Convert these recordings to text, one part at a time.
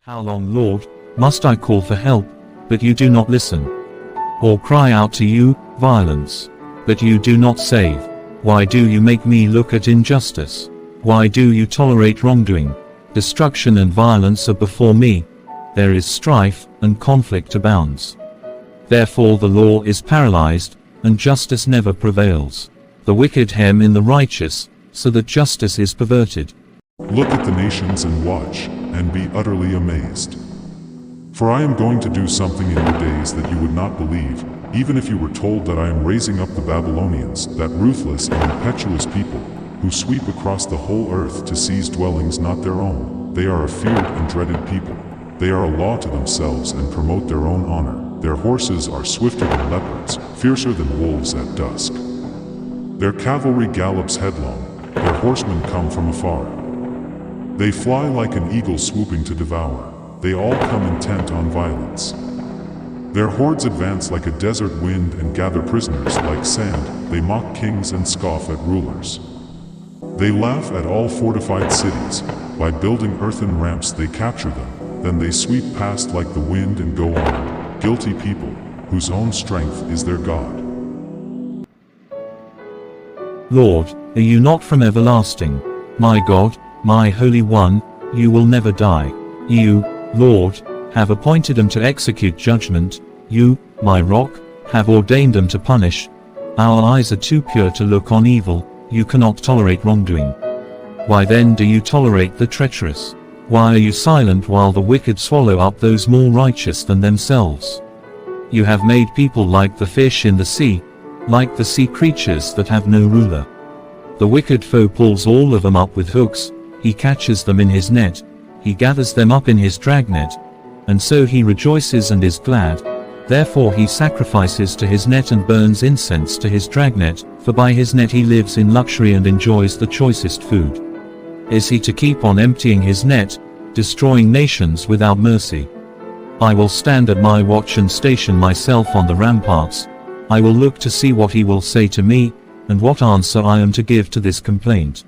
How long, Lord, must I call for help, but you do not listen? Or cry out to you, violence, but you do not save? Why do you make me look at injustice? Why do you tolerate wrongdoing? Destruction and violence are before me. There is strife, and conflict abounds. Therefore the law is paralyzed, and justice never prevails. The wicked hem in the righteous, so that justice is perverted. Look at the nations and watch, and be utterly amazed. For I am going to do something in your days that you would not believe, even if you were told that I am raising up the Babylonians, that ruthless and impetuous people, who sweep across the whole earth to seize dwellings not their own. They are a feared and dreaded people. They are a law to themselves and promote their own honor. Their horses are swifter than leopards, fiercer than wolves at dusk. Their cavalry gallops headlong, their horsemen come from afar. They fly like an eagle swooping to devour. They all come intent on violence. Their hordes advance like a desert wind and gather prisoners like sand. They mock kings and scoff at rulers. They laugh at all fortified cities. By building earthen ramps they capture them. Then they sweep past like the wind and go on. Guilty people, whose own strength is their God. Lord, are you not from everlasting? My God, my Holy One, you will never die. You, Lord, have appointed them to execute judgment. You, my rock, have ordained them to punish. Our eyes are too pure to look on evil. You cannot tolerate wrongdoing. Why then do you tolerate the treacherous? Why are you silent while the wicked swallow up those more righteous than themselves? You have made people like the fish in the sea, like the sea creatures that have no ruler. The wicked foe pulls all of them up with hooks. He catches them in his net, he gathers them up in his dragnet, and so he rejoices and is glad. Therefore he sacrifices to his net and burns incense to his dragnet, for by his net he lives in luxury and enjoys the choicest food. Is he to keep on emptying his net, destroying nations without mercy? I will stand at my watch and station myself on the ramparts. I will look to see what he will say to me, and what answer I am to give to this complaint.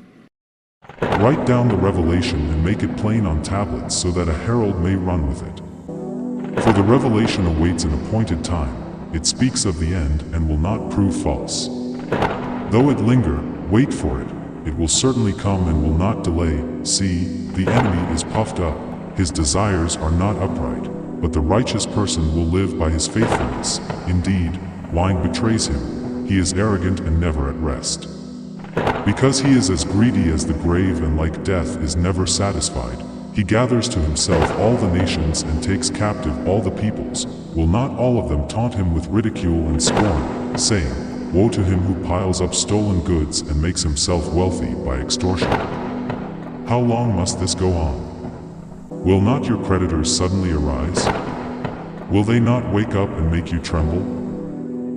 Write down the revelation and make it plain on tablets so that a herald may run with it. For the revelation awaits an appointed time. It speaks of the end and will not prove false. Though it linger, wait for it. It will certainly come and will not delay. See, the enemy is puffed up. His desires are not upright. But the righteous person will live by his faithfulness. Indeed, wine betrays him. He is arrogant and never at rest. Because he is as greedy as the grave and like death is never satisfied, he gathers to himself all the nations and takes captive all the peoples. Will not all of them taunt him with ridicule and scorn, saying, Woe to him who piles up stolen goods and makes himself wealthy by extortion. How long must this go on? Will not your creditors suddenly arise? Will they not wake up and make you tremble?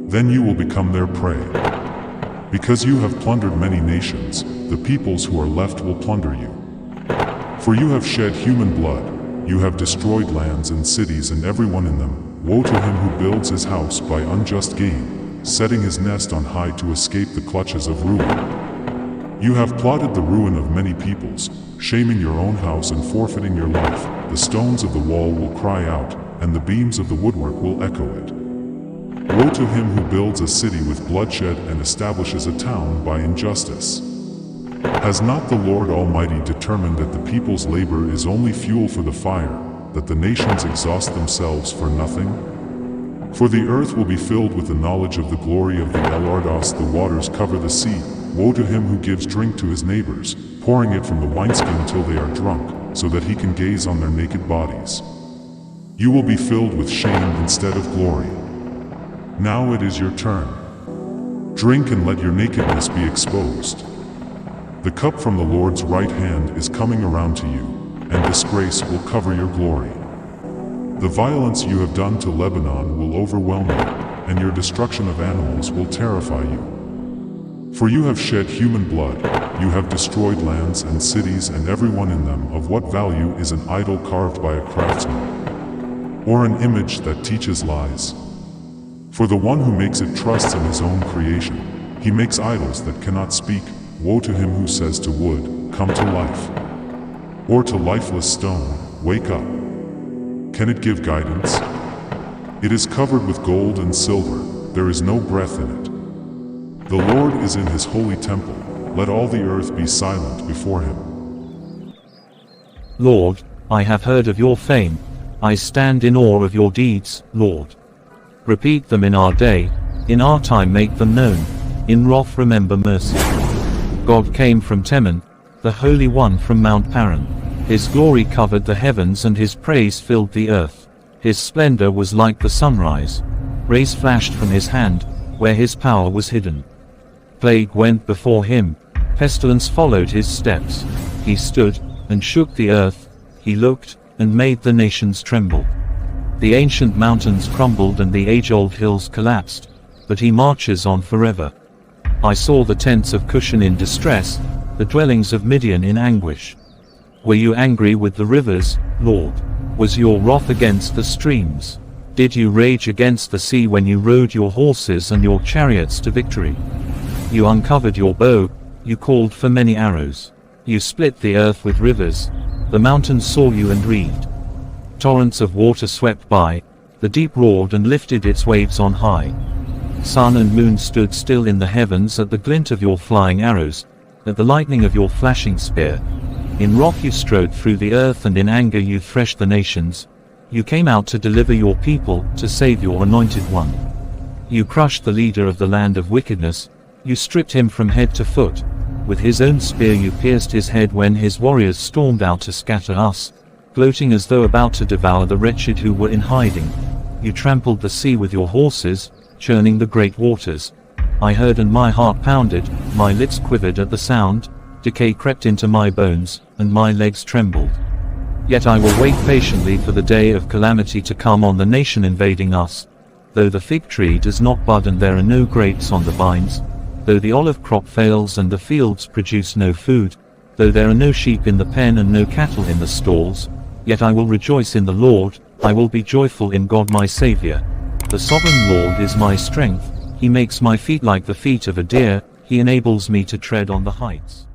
Then you will become their prey. Because you have plundered many nations, the peoples who are left will plunder you. For you have shed human blood, you have destroyed lands and cities and everyone in them. Woe to him who builds his house by unjust gain, setting his nest on high to escape the clutches of ruin. You have plotted the ruin of many peoples, shaming your own house and forfeiting your life. The stones of the wall will cry out, and the beams of the woodwork will echo it. Woe to him who builds a city with bloodshed and establishes a town by injustice. Has not the Lord Almighty determined that the people's labor is only fuel for the fire, that the nations exhaust themselves for nothing? For the earth will be filled with the knowledge of the glory of the Elardos. The waters cover the sea. Woe to him who gives drink to his neighbors, pouring it from the wineskin till they are drunk, so that he can gaze on their naked bodies. You will be filled with shame instead of glory. Now it is your turn. Drink and let your nakedness be exposed. The cup from the Lord's right hand is coming around to you, and disgrace will cover your glory. The violence you have done to Lebanon will overwhelm you, and your destruction of animals will terrify you. For you have shed human blood, you have destroyed lands and cities and everyone in them. Of what value is an idol carved by a craftsman, or an image that teaches lies? For the one who makes it trusts in his own creation. He makes idols that cannot speak. Woe to him who says to wood, Come to life, or to lifeless stone, Wake up. Can it give guidance? It is covered with gold and silver, there is no breath in it. The Lord is in his holy temple, let all the earth be silent before him. Lord, I have heard of your fame, I stand in awe of your deeds, Lord. Repeat them in our day, in our time make them known, in wrath remember mercy. God came from Teman, the Holy One from Mount Paran. His glory covered the heavens and his praise filled the earth. His splendor was like the sunrise. Rays flashed from his hand, where his power was hidden. Plague went before him, pestilence followed his steps. He stood, and shook the earth, he looked, and made the nations tremble. The ancient mountains crumbled and the age-old hills collapsed, but he marches on forever. I saw the tents of Cushan in distress, the dwellings of Midian in anguish. Were you angry with the rivers, Lord? Was your wrath against the streams? Did you rage against the sea when you rode your horses and your chariots to victory? You uncovered your bow, you called for many arrows. You split the earth with rivers, the mountains saw you and reaved. Torrents of water swept by, the deep roared and lifted its waves on high. Sun and moon stood still in the heavens at the glint of your flying arrows, at the lightning of your flashing spear. In wrath you strode through the earth and in anger you threshed the nations. You came out to deliver your people, to save your anointed one. You crushed the leader of the land of wickedness, you stripped him from head to foot. With his own spear you pierced his head when his warriors stormed out to scatter us, gloating as though about to devour the wretched who were in hiding. You trampled the sea with your horses, churning the great waters. I heard and my heart pounded, my lips quivered at the sound, decay crept into my bones, and my legs trembled. Yet I will wait patiently for the day of calamity to come on the nation invading us. Though the fig tree does not bud and there are no grapes on the vines, though the olive crop fails and the fields produce no food, though there are no sheep in the pen and no cattle in the stalls, yet I will rejoice in the Lord, I will be joyful in God my Saviour. The sovereign Lord is my strength, he makes my feet like the feet of a deer, he enables me to tread on the heights.